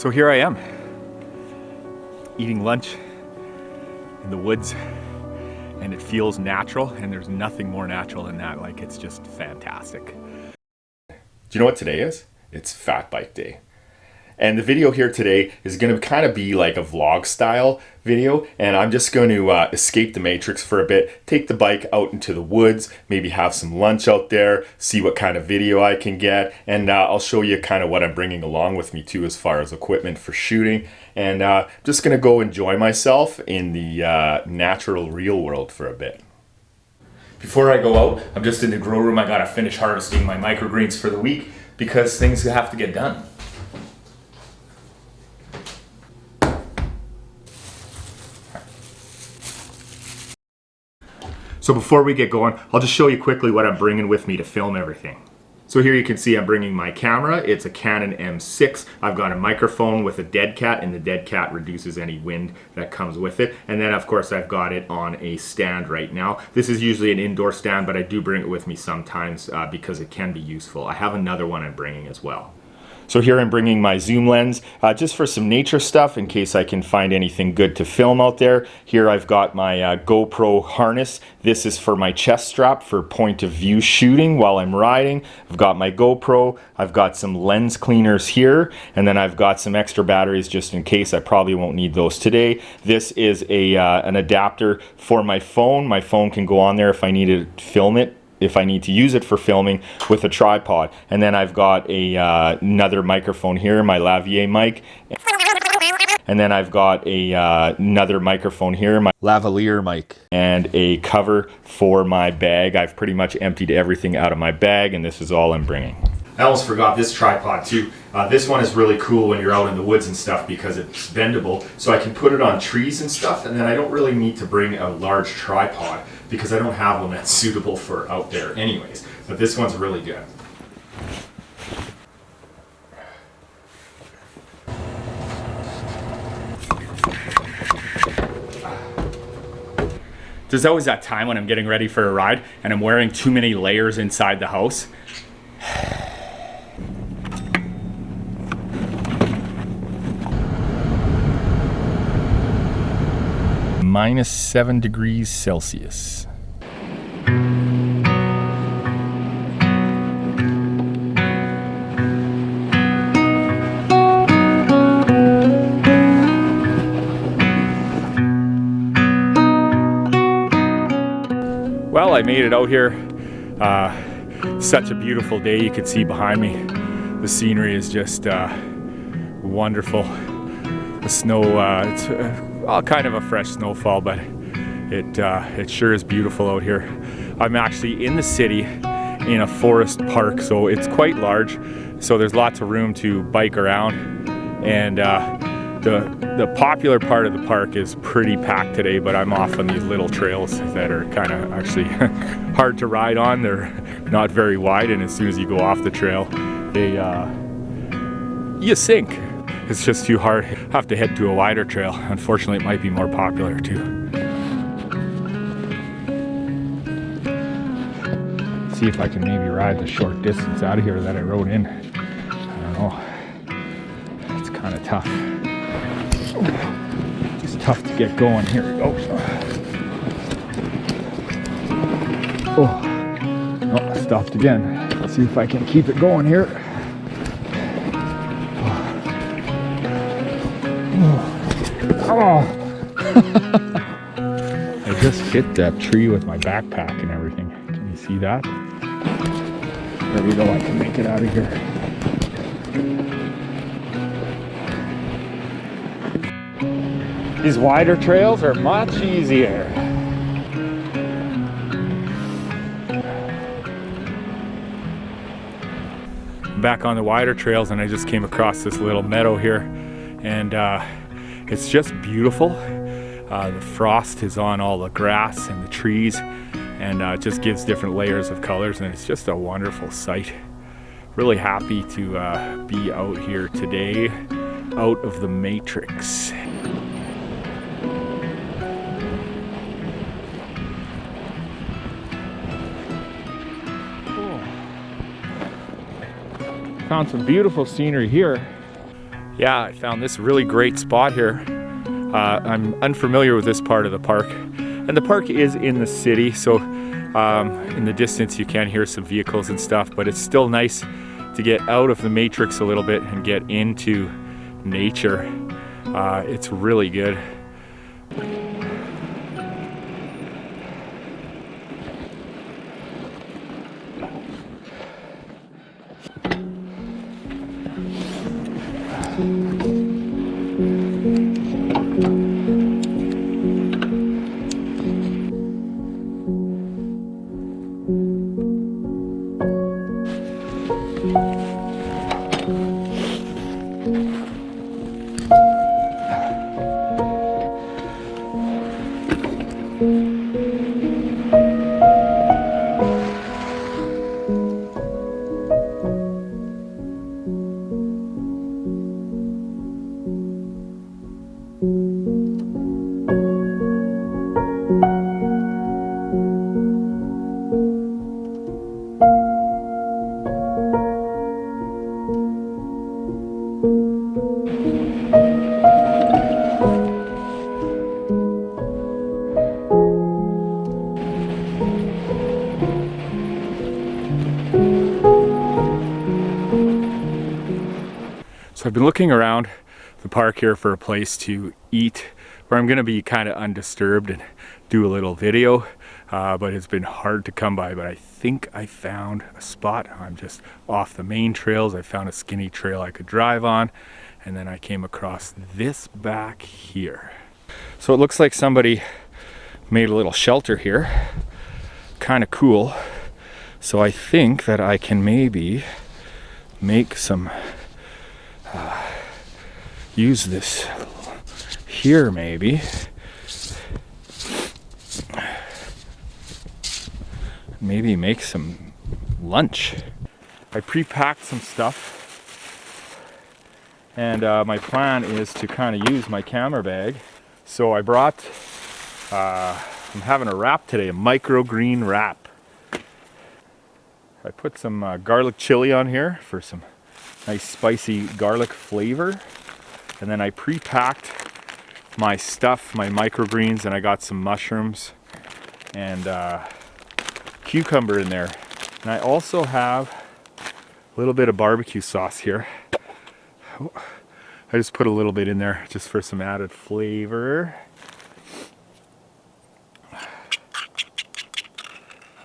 So here I am, eating lunch in the woods, and it feels natural, and there's nothing more natural than that. Like, it's just fantastic. Do you know what today is? It's Fat Bike Day. And the video here today is going to kind of be like a vlog style video, and I'm just going to escape the matrix for a bit, take the bike out into the woods, maybe have some lunch out there, see what kind of video I can get, and I'll show you kind of what I'm bringing along with me too as far as equipment for shooting, and just going to go enjoy myself in the natural real world for a bit. Before I go out, I'm just in the grow room. I got to finish harvesting my microgreens for the week because things have to get done. So before we get going, I'll just show you quickly what I'm bringing with me to film everything. So here you can see I'm bringing my camera. It's a Canon M6. I've got a microphone with a dead cat, and the dead cat reduces any wind that comes with it. And then of course I've got it on a stand right now. This is usually an indoor stand, but I do bring it with me sometimes because it can be useful. I have another one I'm bringing as well. So here I'm bringing my zoom lens just for some nature stuff in case I can find anything good to film out there. Here I've got my GoPro harness. This is for my chest strap for point of view shooting while I'm riding. I've got my GoPro. I've got some lens cleaners here, and then I've got some extra batteries just in case. I probably won't need those today. This is an adapter for my phone. My phone can go on there if I need to film it, if I need to use it for filming with a tripod. And then I've got another microphone here, my lavalier mic. And then I've got another microphone here, my lavalier mic. And a cover for my bag. I've pretty much emptied everything out of my bag, and this is all I'm bringing. I almost forgot this tripod too. This one is really cool when you're out in the woods and stuff because it's bendable, so I can put it on trees and stuff, and then I don't really need to bring a large tripod because I don't have one that's suitable for out there anyways. But this one's really good. There's always that time when I'm getting ready for a ride and I'm wearing too many layers inside the house. -7 degrees Celsius. Well, I made it out here. Such a beautiful day. You can see behind me. The scenery is just wonderful. The snow, it's kind of a fresh snowfall, but it sure is beautiful out here. I'm actually in the city in a forest park, so it's quite large. So there's lots of room to bike around, and the popular part of the park is pretty packed today, but I'm off on these little trails that are kind of actually hard to ride on. They're not very wide, and as soon as you go off the trail, you sink. It's just too hard. Have to head to a wider trail. Unfortunately, it might be more popular too. See if I can maybe ride the short distance out of here that I rode in. I don't know. It's kind of tough. It's tough to get going. Here we go. Oh, I stopped again. Let's see if I can keep it going here. Oh. I just hit that tree with my backpack and everything. Can you see that? There we go. I can make it out of here. These wider trails are much easier. Back on the wider trails, and I just came across this little meadow here, and it's just beautiful. The frost is on all the grass and the trees, and it just gives different layers of colors, and it's just a wonderful sight. Really happy to be out here today, out of the matrix. Found some beautiful scenery here. Yeah, I found this really great spot here. I'm unfamiliar with this part of the park, and the park is in the city, so in the distance you can hear some vehicles and stuff, but it's still nice to get out of the matrix a little bit and get into nature. It's really good. So I've been looking around the park here for a place to eat where I'm gonna be kind of undisturbed and do a little video, but it's been hard to come by. But I think I found a spot. I'm just off the main trails. I found a skinny trail I could drive on, and then I came across this back here. So it looks like somebody made a little shelter here. Kind of cool. So I think that I can maybe make some use this here, maybe. Maybe make some lunch. I pre-packed some stuff, and my plan is to kind of use my camera bag. So I brought, I'm having a wrap today, a microgreen wrap. I put some garlic chili on here for some nice spicy garlic flavor. And then I pre-packed my stuff, my microgreens, and I got some mushrooms and cucumber in there. And I also have a little bit of barbecue sauce here. I just put a little bit in there just for some added flavor. I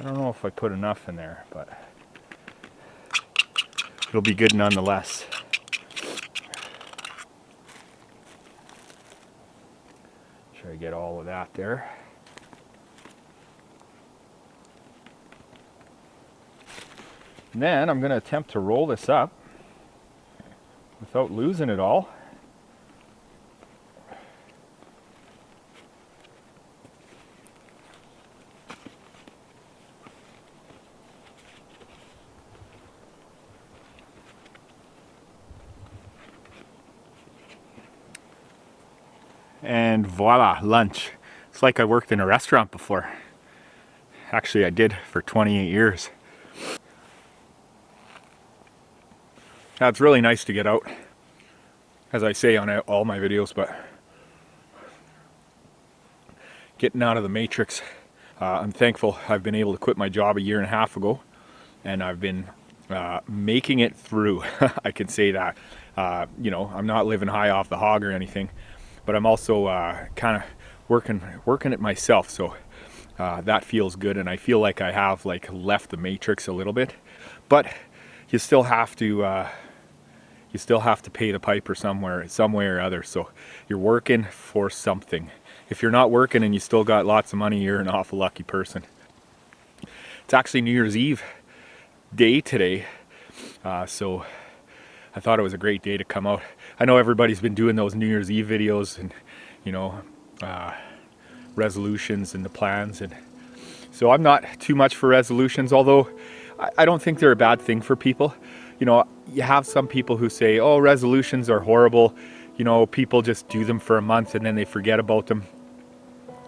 don't know if I put enough in there, but it'll be good nonetheless. Try to get all of that there. And then I'm going to attempt to roll this up without losing it all. And voila, lunch. It's like I worked in a restaurant before. Actually, I did for 28 years. Now, it's really nice to get out, as I say on all my videos, but getting out of the matrix. I'm thankful I've been able to quit my job a year and a half ago, and I've been making it through. I can say that. You know, I'm not living high off the hog or anything, but I'm also kind of working it myself, so that feels good, and I feel like I have left the matrix a little bit, but you still have to pay the piper some way or other. So you're working for something. If you're not working and you still got lots of money, you're an awful lucky person. It's actually New Year's Eve day today, so I thought it was a great day to come out. I know everybody's been doing those New Year's Eve videos and, you know, resolutions and the plans, and so I'm not too much for resolutions, although I don't think they're a bad thing for people. You know, you have some people who say, oh, resolutions are horrible. You know, people just do them for a month and then they forget about them.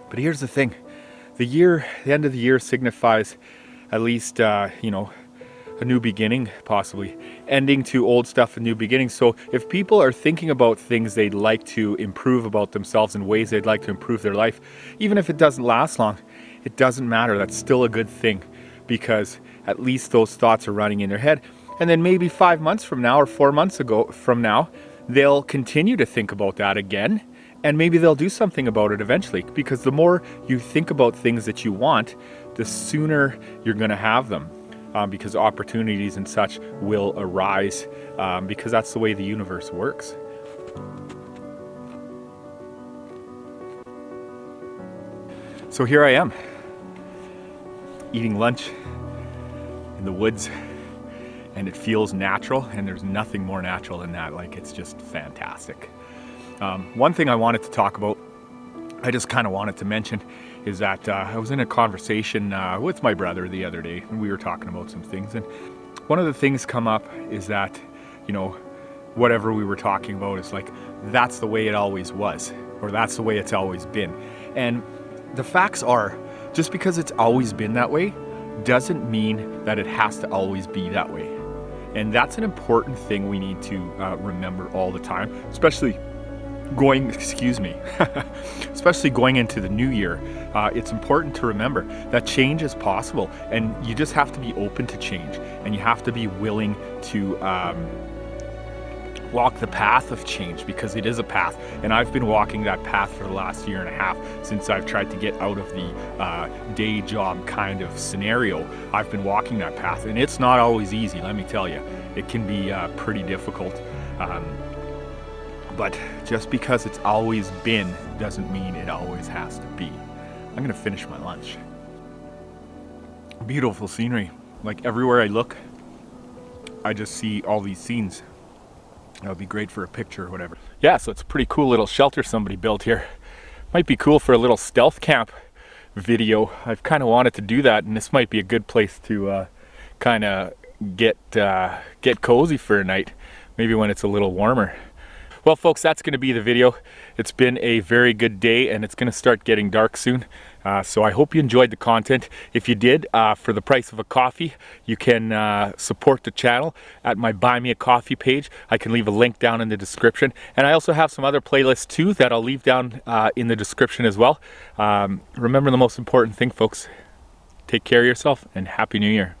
But here's the thing. The end of the year signifies at least, you know, a new beginning, possibly ending to old stuff, a new beginning. So if people are thinking about things they'd like to improve about themselves and ways they'd like to improve their life, even if it doesn't last long, it doesn't matter. That's still a good thing, because at least those thoughts are running in their head. And then maybe 5 months from now or 4 months from now, they'll continue to think about that again, and maybe they'll do something about it eventually, because the more you think about things that you want, the sooner you're going to have them, because opportunities and such will arise, because that's the way the universe works. So here I am, eating lunch in the woods, and it feels natural, and there's nothing more natural than that. Like, it's just fantastic. One thing I wanted to talk about, I just kind of wanted to mention, is that I was in a conversation with my brother the other day, and we were talking about some things, and one of the things come up is that, you know, whatever we were talking about is like, that's the way it always was, or that's the way it's always been. And the facts are, just because it's always been that way doesn't mean that it has to always be that way. And that's an important thing we need to remember all the time, especially especially going into the new year. It's important to remember that change is possible, and you just have to be open to change, and you have to be willing to walk the path of change, because it is a path, and I've been walking that path for the last year and a half since I've tried to get out of the day job kind of scenario. I've been walking that path, and it's not always easy, let me tell you. It can be pretty difficult, but just because it's always been doesn't mean it always has to be. I'm gonna finish my lunch. Beautiful scenery. Like, everywhere I look, I just see all these scenes. That would be great for a picture or whatever. Yeah, so it's a pretty cool little shelter somebody built here. Might be cool for a little stealth camp video. I've kind of wanted to do that, and this might be a good place to kind of get cozy for a night, maybe when it's a little warmer. Well, folks, that's going to be the video. It's been a very good day, and it's going to start getting dark soon. So I hope you enjoyed the content. If you did, for the price of a coffee, you can support the channel at my Buy Me a Coffee page. I can leave a link down in the description. And I also have some other playlists too that I'll leave down in the description as well. Remember the most important thing, folks. Take care of yourself, and Happy New Year.